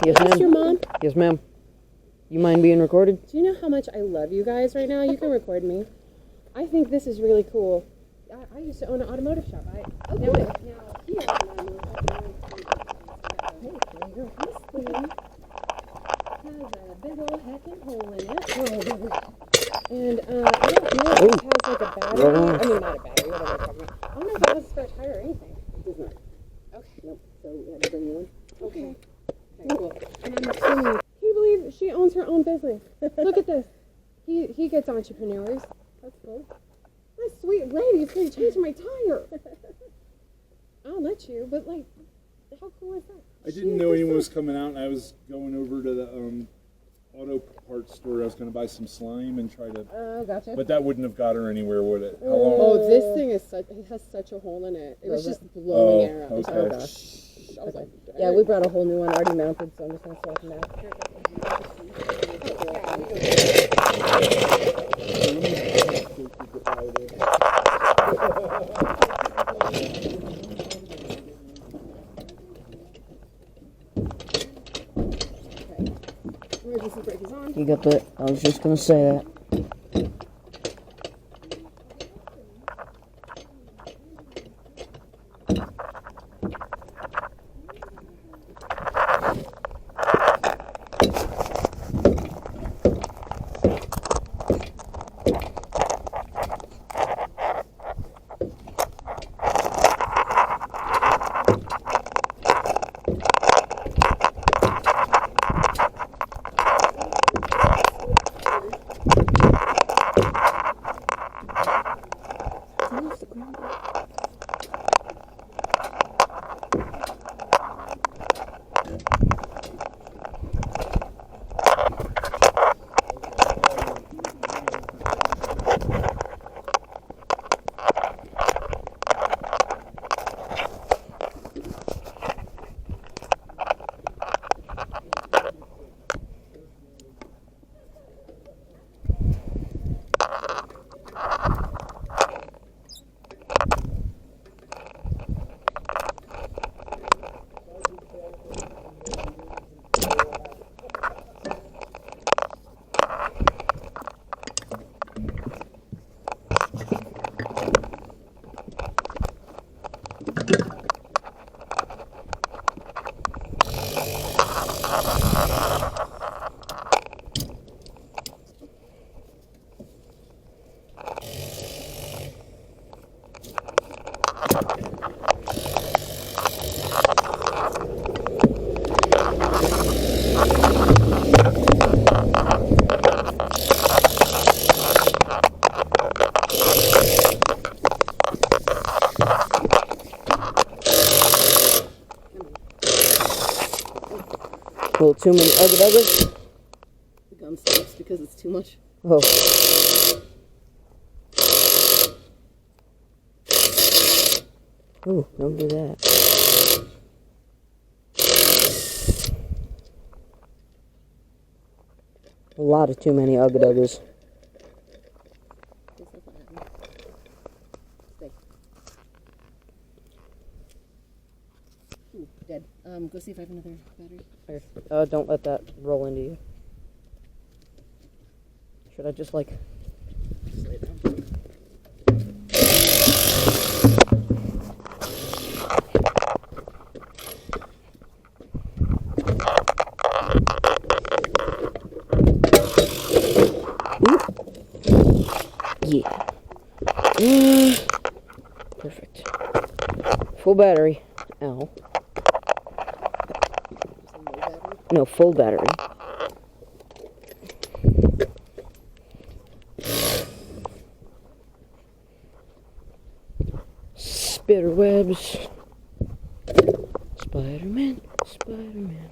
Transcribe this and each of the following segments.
Yes, ma'am. Is this your mom? Yes, ma'am. You mind being recorded? Do you know how much I love you guys right now? You can record me. I think this is really cool. I used to own an automotive shop. Now he owns an automotive shop. Hey, there you go. This thing has a big old heckin' hole in it. And I don't know if it has like a battery. I mean, not a battery, whatever I'm talking about. I don't know if it has a spare tire or anything. It does not. Okay. Nope. So we had to bring you one. Okay. Okay, cool. And I'm assuming, can you believe she owns her own business? Look at this. He gets entrepreneurs. That's cool. This sweet lady's going to change my tire. I'll let you, but like, how cool is that? I didn't know anyone was coming out, and I was going over to the auto parts store. I was going to buy some slime and try to. Oh, gotcha. But that wouldn't have got her anywhere, would it? How long? Oh, this thing is it has such a hole in it. It was just blowing air out. Okay. Oh gosh. I was like, Yeah, we brought a whole new one already mounted, so I'm just going to swap them out. emergency brake is on. You got that? I was just gonna say that. Well, too many ugga-duggas? The gun stops because it's too much. Oh. Ooh, don't do that. A lot of too many ugga-duggas. Stay. Ooh, dead. Go see if I have another battery. Here. Don't let that roll into you. Should I just like... Just lay it down. Yeah. Perfect. Full battery. Ow. No, full battery. Spider webs. Spider-Man. Spider-Man.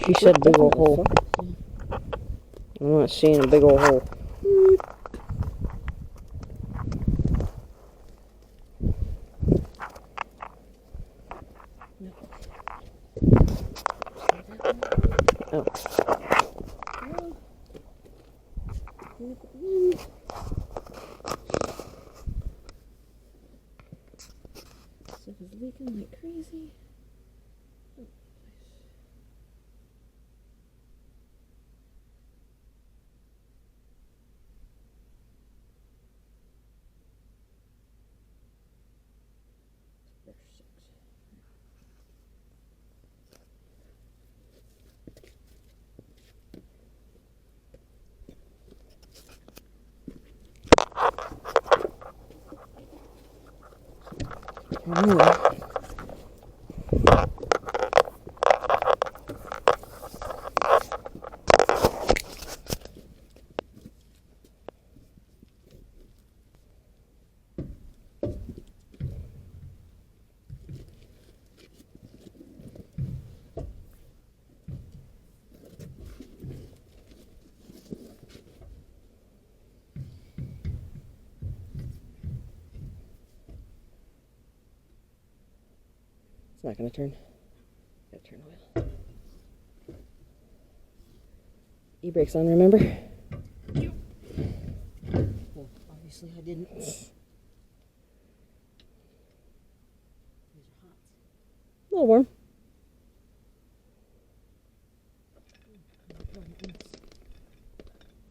She said big ol' hole. I'm not seeing a big ol' hole. Oh. Clean up at the end. Stuff is leaking like crazy. It's not gonna turn. Gotta turn oil. E-brakes on, remember? Well, obviously I didn't. These are hot. A little warm.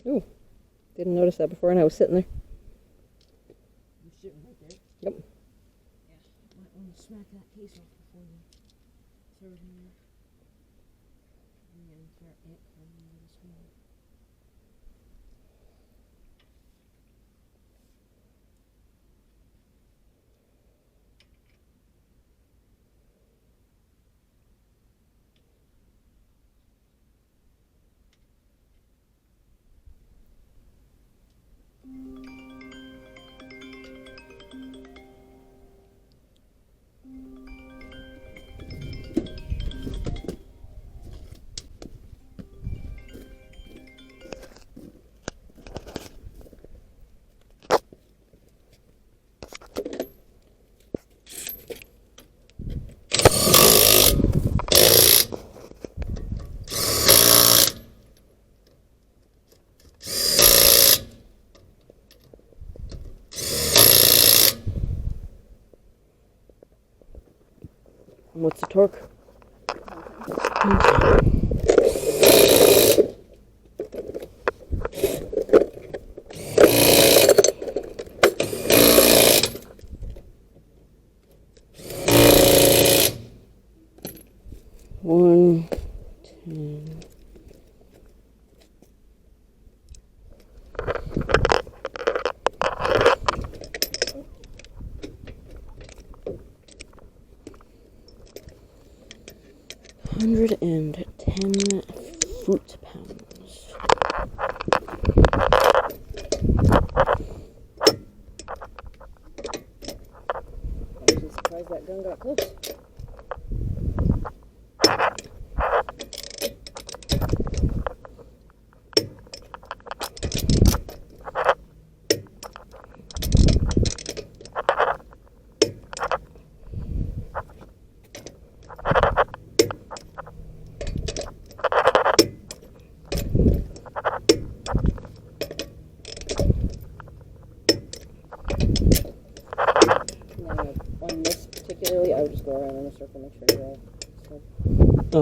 Ooh, didn't notice that before, and I was sitting there. You're sitting right there. Yep. Yeah, might want to smack that case off before you throw it in there. And then start it from this one. What's the torque? One, 10. $110 foot-pounds. I'm actually surprised that gun got close. On this particularly, I would just go around in a circle, make sure you're all so.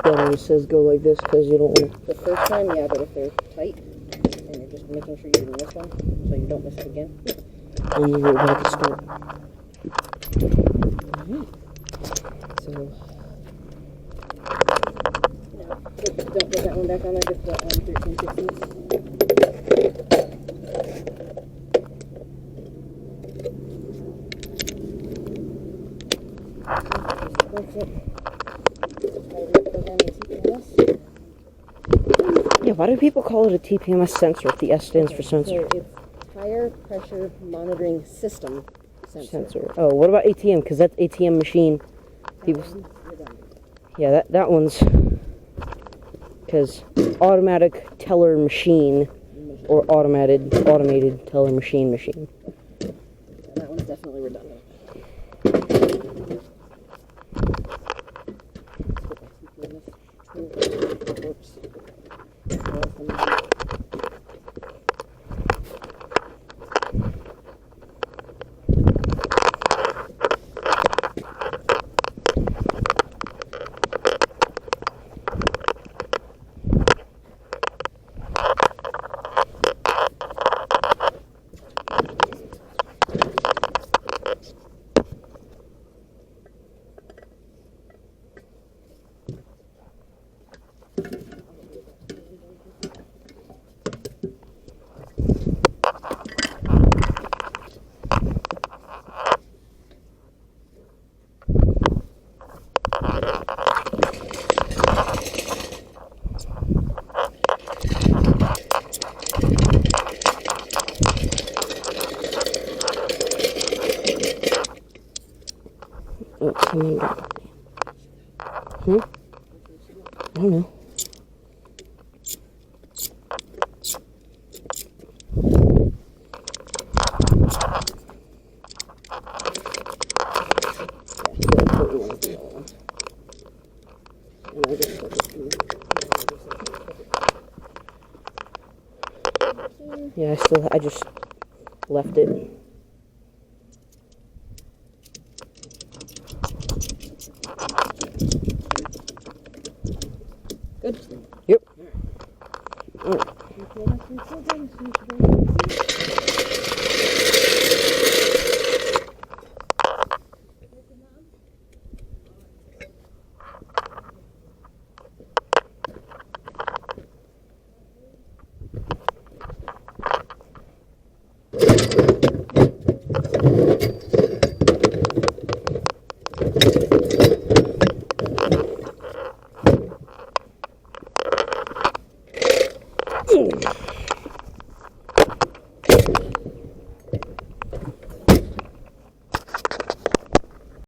Yeah, it says go like this because you don't want to. The first time, yeah, but if they're tight, and you're just making sure you didn't miss one, so you don't miss it again. And you go back and start. So, No, don't put that one back on there, just the 13, 15. That's it. yeah, why do people call it a TPMS sensor if the S stands for So sensor? it's Tire Pressure Monitoring System sensor. Oh, what about ATM? Because that's ATM machine. People, yeah, that one's because automatic teller machine or automated teller machine. Yeah, that one's definitely redundant. works. Oh, someone got it. I don't know. Yeah, I just left it. Good. Yep.